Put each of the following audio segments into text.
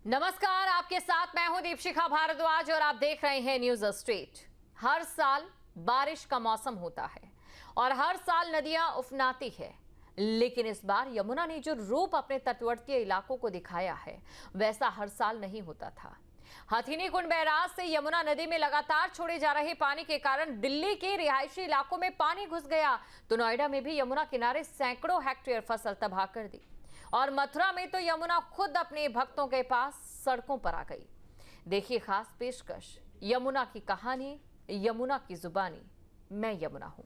नमस्कार, आपके साथ मैं हूं दीपशिखा भारद्वाज और आप देख रहे हैं न्यूज स्ट्रीट। हर साल बारिश का मौसम होता है और हर साल नदियां उफनाती है, लेकिन इस बार यमुना ने जो रूप अपने तटवर्ती इलाकों को दिखाया है वैसा हर साल नहीं होता था। हथिनी कुंड बैराज से यमुना नदी में लगातार छोड़े जा रहे पानी के कारण दिल्ली के रिहायशी इलाकों में पानी घुस गया, तो नोएडा में भी यमुना किनारे सैकड़ों हेक्टेयर फसल तबाह कर दी और मथुरा में तो यमुना खुद अपने भक्तों के पास सड़कों पर आ गई। देखिए खास पेशकश, यमुना की कहानी, यमुना की जुबानी, मैं यमुना हूं।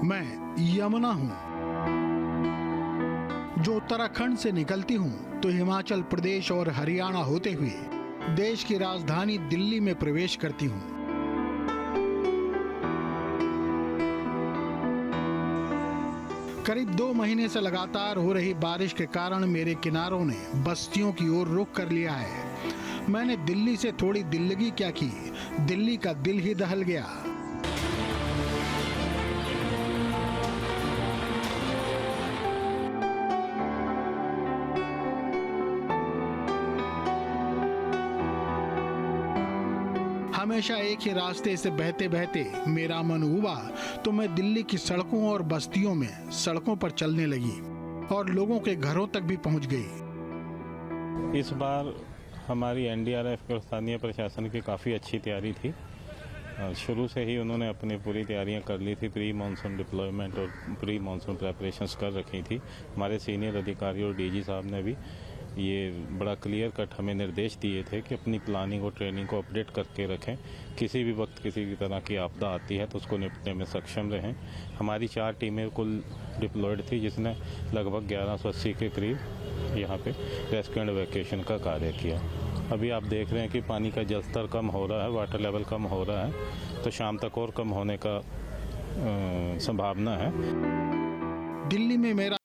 मैं यमुना हूं, जो उत्तराखंड से निकलती हूं तो हिमाचल प्रदेश और हरियाणा होते हुए देश की राजधानी दिल्ली में प्रवेश करती हूं। करीब 2 महीने से लगातार हो रही बारिश के कारण मेरे किनारों ने बस्तियों की ओर रुख कर लिया है। मैंने दिल्ली से थोड़ी दिल्लगी क्या की, दिल्ली का दिल ही दहल गया। हमेशा एक ही रास्ते से बहते बहते मेरा मन हुआ तो मैं दिल्ली की सड़कों और बस्तियों में सड़कों पर चलने लगी और लोगों के घरों तक भी पहुंच गई। इस बार हमारी एनडीआरएफ और स्थानीय प्रशासन की काफ़ी अच्छी तैयारी थी। शुरू से ही उन्होंने अपनी पूरी तैयारियां कर ली थी। प्री मानसून डिप्लॉयमेंट और प्री मानसून प्रेपरेशंस कर रखी थी। हमारे सीनियर अधिकारी और डीजी साहब ने भी ये बड़ा क्लियर कट हमें निर्देश दिए थे कि अपनी प्लानिंग और ट्रेनिंग को अपडेट करके रखें। किसी भी वक्त किसी भी तरह की आपदा आती है तो उसको निपटने में सक्षम रहें। हमारी 4 टीमें कुल डिप्लॉयड थी, जिसने लगभग 1180 के करीब यहाँ पे रेस्क्यू एंड इवैक्यूएशन का कार्य किया। अभी आप देख रहे हैं कि पानी का जल स्तर कम हो रहा है, वाटर लेवल कम हो रहा है, तो शाम तक और कम होने का संभावना है। दिल्ली में मेरा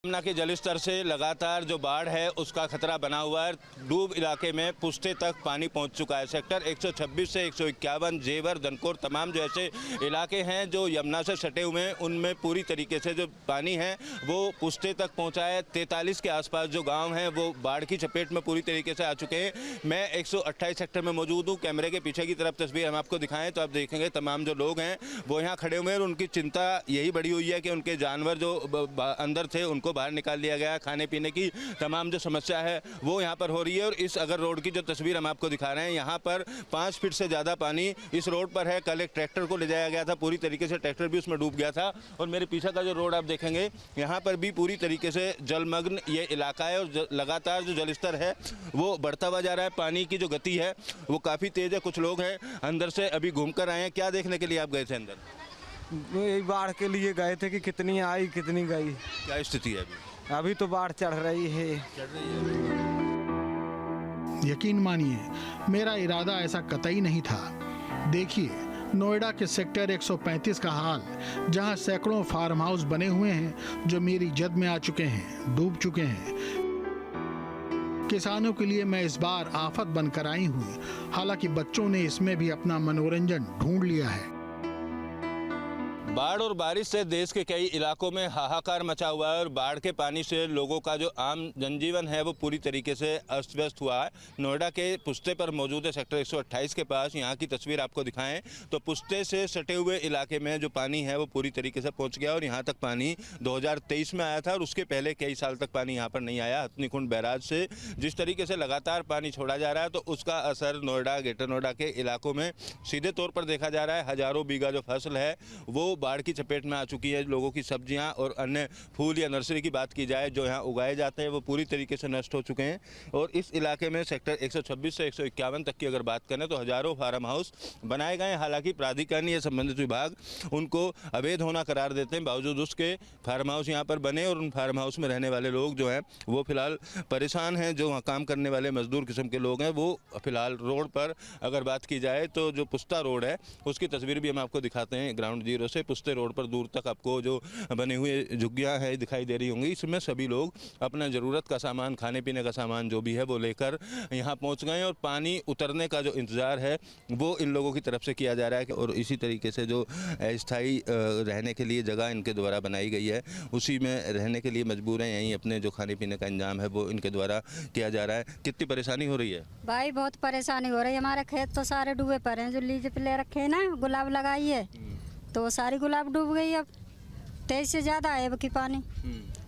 यमुना के जलस्तर से लगातार जो बाढ़ है उसका खतरा बना हुआ है। डूब इलाके में पुश्ते तक पानी पहुंच चुका है। सेक्टर 126 से 151, जेवर, धनकोर तमाम जो ऐसे इलाके हैं जो यमुना से सटे हुए हैं, उनमें पूरी तरीके से जो पानी है वो पुश्ते तक पहुंचा है। 43 के आसपास जो गांव हैं वो बाढ़ की चपेट में पूरी तरीके से आ चुके हैं। मैं 128 सेक्टर में मौजूद हूँ। कैमरे के पीछे की तरफ तस्वीर हम आपको दिखाएं तो आप देखेंगे तमाम जो लोग हैं वो यहाँ खड़े हुए हैं और उनकी चिंता यही बढ़ी हुई है कि उनके जानवर जो अंदर थे उनको उनको बाहर निकाल लिया गया। खाने पीने की तमाम जो समस्या है वो यहाँ पर हो रही है। और इस अगर रोड की जो तस्वीर हम आपको दिखा रहे हैं, यहाँ पर 5 फीट से ज़्यादा पानी इस रोड पर है। कल एक ट्रैक्टर को ले जाया गया था, पूरी तरीके से ट्रैक्टर भी उसमें डूब गया था। और मेरे पीछे का जो रोड आप देखेंगे, यहाँ पर भी पूरी तरीके से जलमग्न ये इलाका है। और लगातार जो जलस्तर है वो बढ़ता हुआ जा रहा है। पानी की जो गति है वो काफ़ी तेज़ है। कुछ लोग हैं अंदर से अभी घूम कर आए हैं। क्या देखने के लिए आप गए थे अंदर? यही बाढ़ के लिए गए थे कि कितनी आई कितनी गई। क्या स्थिति है अभी तो बाढ़ चढ़ रही है। यकीन मानिए, मेरा इरादा ऐसा कतई नहीं था। देखिए नोएडा के सेक्टर 135 का हाल, जहां सैकड़ों फार्म हाउस बने हुए हैं जो मेरी जद में आ चुके हैं, डूब चुके हैं। किसानों के लिए मैं इस बार आफत बनकर आई हूँ। हालांकि बच्चों ने इसमें भी अपना मनोरंजन ढूंढ लिया है। बाढ़ और बारिश से देश के कई इलाकों में हाहाकार मचा हुआ है। और बाढ़ के पानी से लोगों का जो आम जनजीवन है वो पूरी तरीके से अस्त व्यस्त हुआ है। नोएडा के पुश्ते पर मौजूद है सेक्टर 128 के पास। यहाँ की तस्वीर आपको दिखाएं तो पुश्ते से सटे हुए इलाके में जो पानी है वो पूरी तरीके से पहुँच गया। और यहाँ तक पानी 2023 में आया था और उसके पहले कई साल तक पानी यहाँ पर नहीं आया। हथनीकुंड बैराज से जिस तरीके से लगातार पानी छोड़ा जा रहा है तो उसका असर नोएडा, ग्रेटर नोएडा के इलाकों में सीधे तौर पर देखा जा रहा है। हजारों बीघा जो फसल है वो बाढ़ की चपेट में आ चुकी है। लोगों की सब्जियां और अन्य फूल या नर्सरी की बात की जाए जो यहाँ उगाए जाते हैं वो पूरी तरीके से नष्ट हो चुके हैं। और इस इलाके में सेक्टर 126 से 151 तक की अगर बात करें तो हजारों फार्म हाउस बनाए गए हैं। हालांकि प्राधिकरण या संबंधित विभाग उनको अवैध होना करार देते हैं। बावजूद उसके फार्म हाउस यहाँ पर बने और उन फार्म हाउस में रहने वाले लोग जो हैं वो फिलहाल परेशान हैं। जो वहाँ काम करने वाले मजदूर किस्म के लोग हैं वो फिलहाल रोड पर अगर बात की जाए तो जो पुश्ता रोड है उसकी तस्वीर भी हम आपको दिखाते हैं। ग्राउंड जीरो से पुश्ते रोड पर दूर तक आपको जो बने हुए झुग्गियां हैं दिखाई दे रही होंगी। इसमें सभी लोग अपना ज़रूरत का सामान, खाने पीने का सामान जो भी है वो लेकर यहाँ पहुँच गए। और पानी उतरने का जो इंतज़ार है वो इन लोगों की तरफ से किया जा रहा है। और इसी तरीके से जो अस्थायी रहने के लिए जगह इनके द्वारा बनाई गई है उसी में रहने के लिए मजबूर हैं। यहीं अपने जो खाने पीने का इंतजाम है वो इनके द्वारा किया जा रहा है। कितनी परेशानी हो रही है भाई? बहुत परेशानी हो रही है। हमारे खेत तो सारे डूबे पड़े हैं। जो लीज पे ले रखे हैं ना, गुलाब लगाई है तो वो सारी गुलाब डूब गई। अब 23 से ज़्यादा है अब की पानी।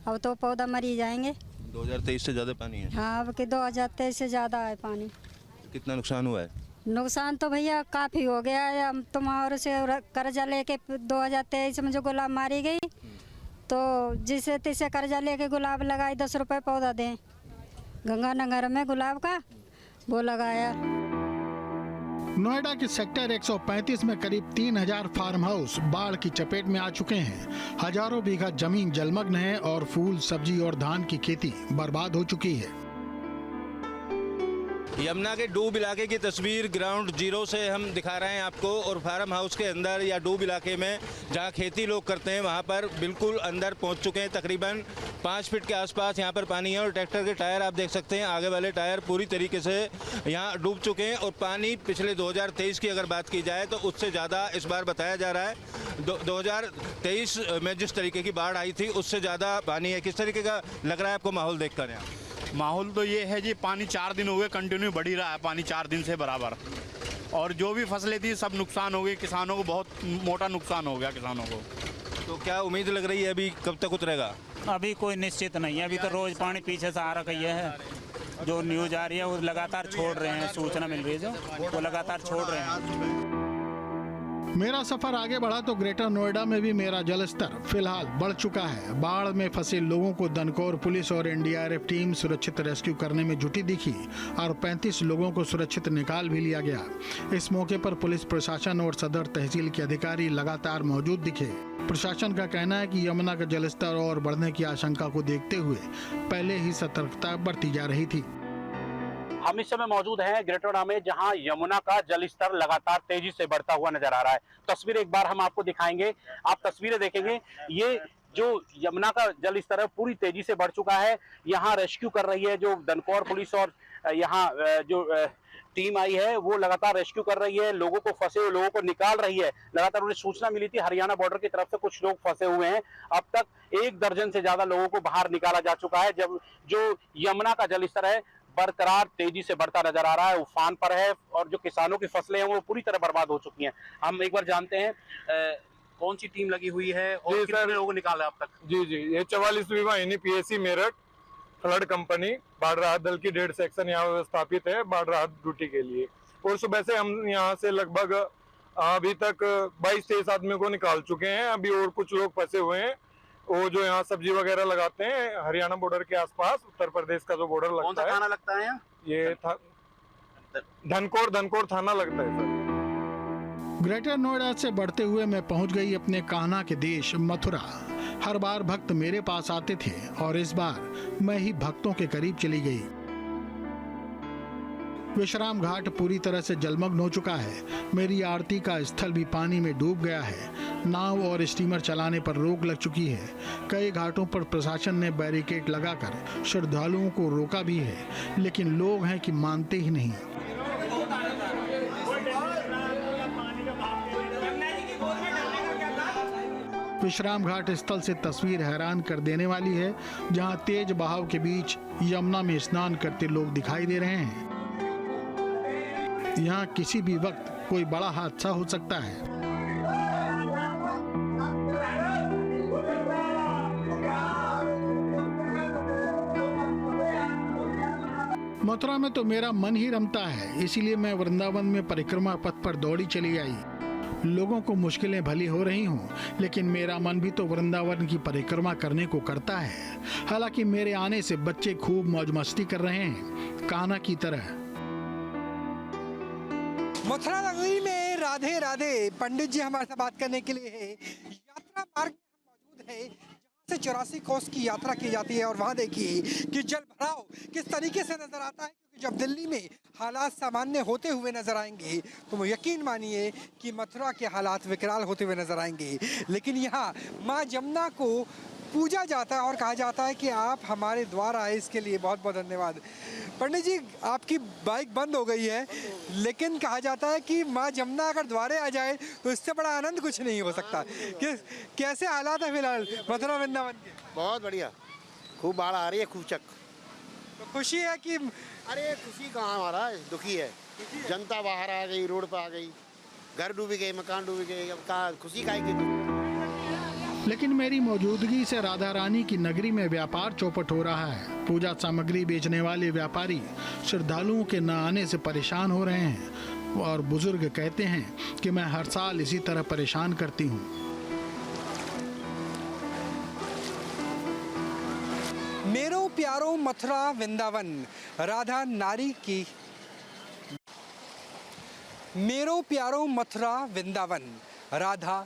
अब तो पौधा मर ही जाएंगे। 2023 से ज़्यादा पानी है? हाँ, अब की 2023 से ज़्यादा है पानी। कितना नुकसान हुआ है? नुकसान तो भैया काफ़ी हो गया है। हम तुम्हारे से कर्जा लेके 2023 में जो गुलाब मारी गई तो जिसे तिसे कर्जा लेके गुलाब लगाई, 10 रुपये पौधा दें। गंगानगर में गुलाब का वो लगाया। नोएडा के सेक्टर 135 में करीब 3000 फार्म हाउस बाढ़ की चपेट में आ चुके हैं। हजारों बीघा जमीन जलमग्न है और फूल, सब्जी और धान की खेती बर्बाद हो चुकी है। यमुना के डूब इलाके की तस्वीर ग्राउंड जीरो से हम दिखा रहे हैं आपको। और फार्म हाउस के अंदर या डूब इलाके में जहां खेती लोग करते हैं वहां पर बिल्कुल अंदर पहुंच चुके हैं। तकरीबन 5 फीट के आसपास यहां पर पानी है। और ट्रैक्टर के टायर आप देख सकते हैं, आगे वाले टायर पूरी तरीके से यहां डूब चुके हैं। और पानी पिछले 2023 की अगर बात की जाए तो उससे ज़्यादा इस बार बताया जा रहा है। 2023 में जिस तरीके की बाढ़ आई थी उससे ज़्यादा पानी है। किस तरीके का लग रहा है आपको माहौल देख कर? यहाँ माहौल तो ये है जी, पानी 4 दिन हो गए कंटिन्यू बढ़ ही रहा है पानी 4 दिन से बराबर। और जो भी फसलें थी सब नुकसान हो गई। किसानों को बहुत मोटा नुकसान हो गया किसानों को। तो क्या उम्मीद लग रही है अभी कब तक उतरेगा? अभी कोई निश्चित नहीं है। अभी तो रोज पानी पीछे से आ रहा है। जो न्यूज आ रही है वो लगातार छोड़ रहे हैं, सूचना मिल रही है जो वो लगातार छोड़ रहे हैं। मेरा सफर आगे बढ़ा तो ग्रेटर नोएडा में भी मेरा जलस्तर फिलहाल बढ़ चुका है। बाढ़ में फंसे लोगों को दनकौर पुलिस और एनडीआरएफ टीम सुरक्षित रेस्क्यू करने में जुटी दिखी और 35 लोगों को सुरक्षित निकाल भी लिया गया। इस मौके पर पुलिस प्रशासन और सदर तहसील के अधिकारी लगातार मौजूद दिखे। प्रशासन का कहना है कि यमुना का जलस्तर और बढ़ने की आशंका को देखते हुए पहले ही सतर्कता बरती जा रही थी। हम इस समय मौजूद हैं ग्रेटर नोएडा में, जहां यमुना का जलस्तर लगातार तेजी से बढ़ता हुआ नजर आ रहा है। तस्वीर एक बार हम आपको दिखाएंगे, आप तस्वीरें देखेंगे। ये जो यमुना का जलस्तर है पूरी तेजी से बढ़ चुका है। यहाँ रेस्क्यू कर रही है जो दनकौर पुलिस और यहाँ जो टीम आई है वो लगातार रेस्क्यू कर रही है। लोगों को, फंसे हुए लोगों को निकाल रही है। लगातार उन्हें सूचना मिली थी हरियाणा बॉर्डर की तरफ से कुछ लोग फंसे हुए हैं। अब तक 1 दर्जन से ज्यादा लोगों को बाहर निकाला जा चुका है। जब जो यमुना का जलस्तर है बरकरार तेजी से बढ़ता नजर आ रहा है, उफान पर है। और जो किसानों की फसलें हैं वो पूरी तरह बर्बाद हो चुकी हैं। हम एक बार जानते हैं कौन सी टीम लगी हुई है और जी कितने सर। लोगों को निकाला अब तक? जी, ये 44वीं वाहिनी PSC मेरठ फ्लड कंपनी बाढ़ राहत दल की 1.5 सेक्शन यहाँ व्यवस्थापित है बाढ़ राहत ड्यूटी के लिए। और सुबह से हम यहाँ से लगभग अभी तक 22-23 आदमियों को निकाल चुके हैं। अभी और कुछ लोग फंसे हुए हैं, वो जो यहाँ सब्जी वगैरह लगाते हैं हरियाणा बॉर्डर के आसपास, उत्तर प्रदेश का जो बॉर्डर कौन सा लगता है। थाना लगता है यहाँ? ये था धनकोर थाना लगता है सर। ग्रेटर नोएडा से बढ़ते हुए मैं पहुंच गई अपने कान्हा के देश मथुरा। हर बार भक्त मेरे पास आते थे और इस बार मैं ही भक्तों के करीब चली गई। विश्राम घाट पूरी तरह से जलमग्न हो चुका है। मेरी आरती का स्थल भी पानी में डूब गया है। नाव और स्टीमर चलाने पर रोक लग चुकी है। कई घाटों पर प्रशासन ने बैरिकेड लगाकर श्रद्धालुओं को रोका भी है, लेकिन लोग हैं कि मानते ही नहीं। विश्राम घाट स्थल से तस्वीर हैरान कर देने वाली है, जहां तेज बहाव के बीच यमुना में स्नान करते लोग दिखाई दे रहे हैं। यहाँ किसी भी वक्त कोई बड़ा हादसा हो सकता है। मथुरा में तो मेरा मन ही रमता है, इसीलिए मैं वृंदावन में परिक्रमा पथ पर दौड़ी चली आई। लोगों को मुश्किलें भली हो रही हों, लेकिन मेरा मन भी तो वृंदावन की परिक्रमा करने को करता है। हालांकि मेरे आने से बच्चे खूब मौज मस्ती कर रहे हैं, कान्हा की तरह। मथुरा नगरी में राधे राधे। पंडित जी हमारे साथ बात करने के लिए है। यात्रा मार्ग में हम मौजूद है, जहाँ से 84 कोस की यात्रा की जाती है और वहाँ देखिए कि जल भराव किस तरीके से नजर आता है। क्योंकि जब दिल्ली में हालात सामान्य होते हुए नजर आएंगे तो यकीन मानिए कि मथुरा के हालात विकराल होते हुए नजर आएंगे। लेकिन यहाँ माँ जमुना को पूजा जाता है और कहा जाता है कि आप हमारे द्वार आए, इसके लिए बहुत बहुत धन्यवाद। पंडित जी, आपकी बाइक बंद हो गई है, लेकिन कहा जाता है कि माँ जमुना अगर द्वारे आ जाए तो इससे बड़ा आनंद कुछ नहीं हो सकता। कैसे हालात है फिलहाल मथुरा वृंदावन के? बहुत बढ़िया, खूब बाढ़ आ रही है, खूब चक। तो खुशी है कि? अरे खुशी कहाँ, हमारा दुखी है। जनता बाहर आ गई, रोड पर आ गई, घर डूबी गए, मकान डूबी गए, अब कहाँ खुशी काहे की? लेकिन मेरी मौजूदगी से राधा रानी की नगरी में व्यापार चौपट हो रहा है। पूजा सामग्री बेचने वाले व्यापारी श्रद्धालुओं के न आने से परेशान हो रहे हैं और बुजुर्ग कहते हैं कि मैं हर साल इसी तरह परेशान करती हूँ। मेरो प्यारो मथुरा वृंदावन, राधा नारी की। मेरो प्यारो मथुरा वृंदावन, राधा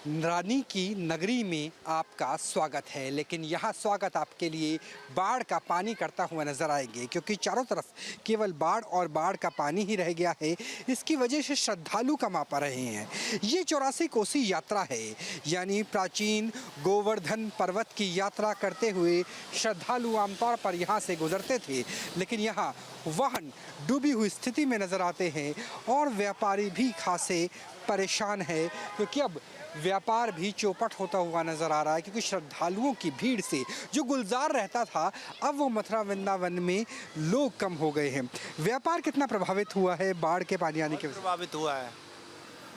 रानी की नगरी में आपका स्वागत है। लेकिन यहाँ स्वागत आपके लिए बाढ़ का पानी करता हुआ नजर आएंगे, क्योंकि चारों तरफ केवल बाढ़ और बाढ़ का पानी ही रह गया है। इसकी वजह से श्रद्धालु कम आ पा रहे हैं। ये 84 कोसी यात्रा है, यानी प्राचीन गोवर्धन पर्वत की यात्रा करते हुए श्रद्धालु आमतौर पर यहाँ से गुजरते थे, लेकिन यहाँ वाहन डूबी हुई स्थिति में नजर आते हैं और व्यापारी भी खासे परेशान है, क्योंकि अब व्यापार भी चौपट होता हुआ नजर आ रहा है। क्योंकि श्रद्धालुओं की भीड़ से जो गुलजार रहता था, अब वो मथुरा वृंदावन में लोग कम हो गए हैं। व्यापार कितना प्रभावित हुआ है बाढ़ के पानी आने के वजह से? प्रभावित हुआ है।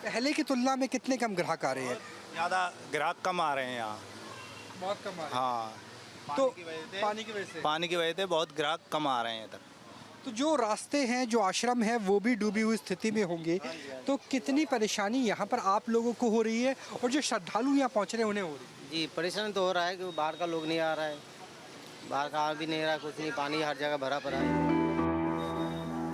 पहले की तुलना में कितने कम ग्राहक आ रहे हैं? ज़्यादा ग्राहक कम आ रहे हैं यहाँ, बहुत कम आ रहे हैं। हाँ। तो पानी की वजह से बहुत ग्राहक कम आ रहे हैं इधर। तो जो रास्ते हैं, जो आश्रम है, वो भी डूबी हुई स्थिति में होंगे। तो कितनी परेशानी यहाँ पर आप लोगों को हो रही है और जो श्रद्धालु यहाँ पहुँच रहे हैं उन्हें हो रही है? जी परेशानी तो हो रहा है कि बाहर का लोग नहीं आ रहा है, बाहर का आ भी नहीं रहा, कुछ नहीं, पानी हर जगह भरा पड़ा है।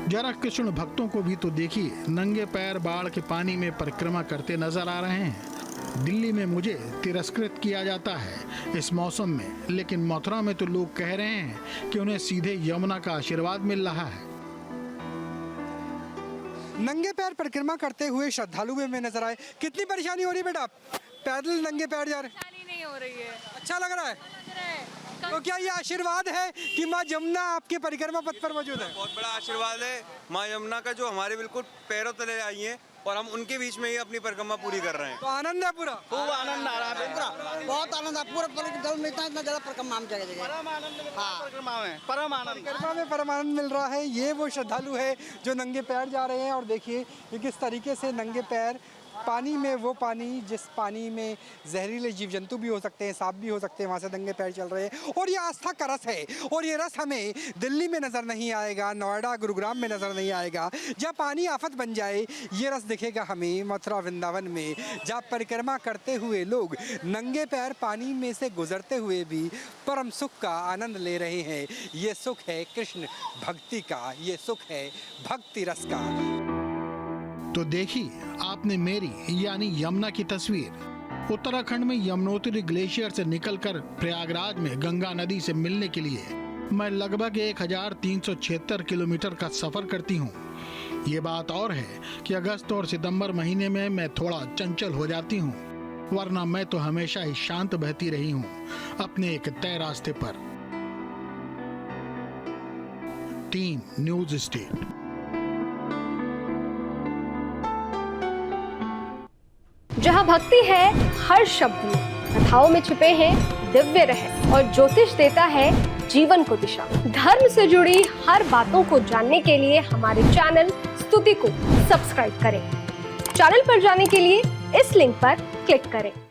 जरा कृष्ण भक्तों को भी तो देखिए, नंगे पैर बाढ़ के पानी में परिक्रमा करते नजर आ रहे हैं। दिल्ली में मुझे तिरस्कृत किया जाता है इस मौसम में, लेकिन मथुरा में तो लोग कह रहे हैं कि उन्हें सीधे यमुना का आशीर्वाद मिल रहा है। नंगे पैर परिक्रमा करते हुए श्रद्धालु में नजर आए। कितनी परेशानी हो रही है बेटा? पैदल नंगे पैर जा रहे? परेशानी नहीं हो रही है। अच्छा लग रहा है। तो क्या ये आशीर्वाद है कि माँ जमुना आपके परिक्रमा पथ पर मौजूद है? बहुत बड़ा आशीर्वाद है माँ यमुना का, जो हमारे बिल्कुल पैरों तले आई है और हम उनके बीच में ही अपनी परिक्रमा पूरी कर रहे हैं। तो आनंद है पूरा? खूब आनंद आ रहा है, पूरा बहुत आनंद है। पूरा इतना ज़्यादा परिक्रमा में जगह जगह परिक्रमा में परम आनंद मिल रहा है। ये वो श्रद्धालु है जो नंगे पैर जा रहे हैं और देखिए ये किस तरीके से नंगे पैर पानी में वो पानी जिस पानी में जहरीले जीव जंतु भी हो सकते हैं, सांप भी हो सकते हैं, वहाँ से दंगे पैर चल रहे हैं। और ये आस्था का रस है, और ये रस हमें दिल्ली में नज़र नहीं आएगा, नोएडा गुरुग्राम में नज़र नहीं आएगा। जब पानी आफत बन जाए ये रस दिखेगा हमें मथुरा वृंदावन में, जहाँ परिक्रमा करते हुए लोग नंगे पैर पानी में से गुजरते हुए भी परम सुख का आनंद ले रहे हैं। ये सुख है कृष्ण भक्ति का, ये सुख है भक्ति रस का। तो देखी आपने मेरी यानी यमुना की तस्वीर। उत्तराखंड में यमुनोत्री ग्लेशियर से निकलकर प्रयागराज में गंगा नदी से मिलने के लिए मैं लगभग 1376 किलोमीटर का सफर करती हूँ। ये बात और है कि अगस्त और सितंबर महीने में मैं थोड़ा चंचल हो जाती हूँ, वरना मैं तो हमेशा ही शांत बहती रही हूँ अपने एक तय रास्ते पर। Team news state. जहाँ भक्ति है हर शब्द में, कथाओं में छुपे हैं दिव्य रहस्य और ज्योतिष देता है जीवन को दिशा। धर्म से जुड़ी हर बातों को जानने के लिए हमारे चैनल स्तुति को सब्सक्राइब करें। चैनल पर जाने के लिए इस लिंक पर क्लिक करें।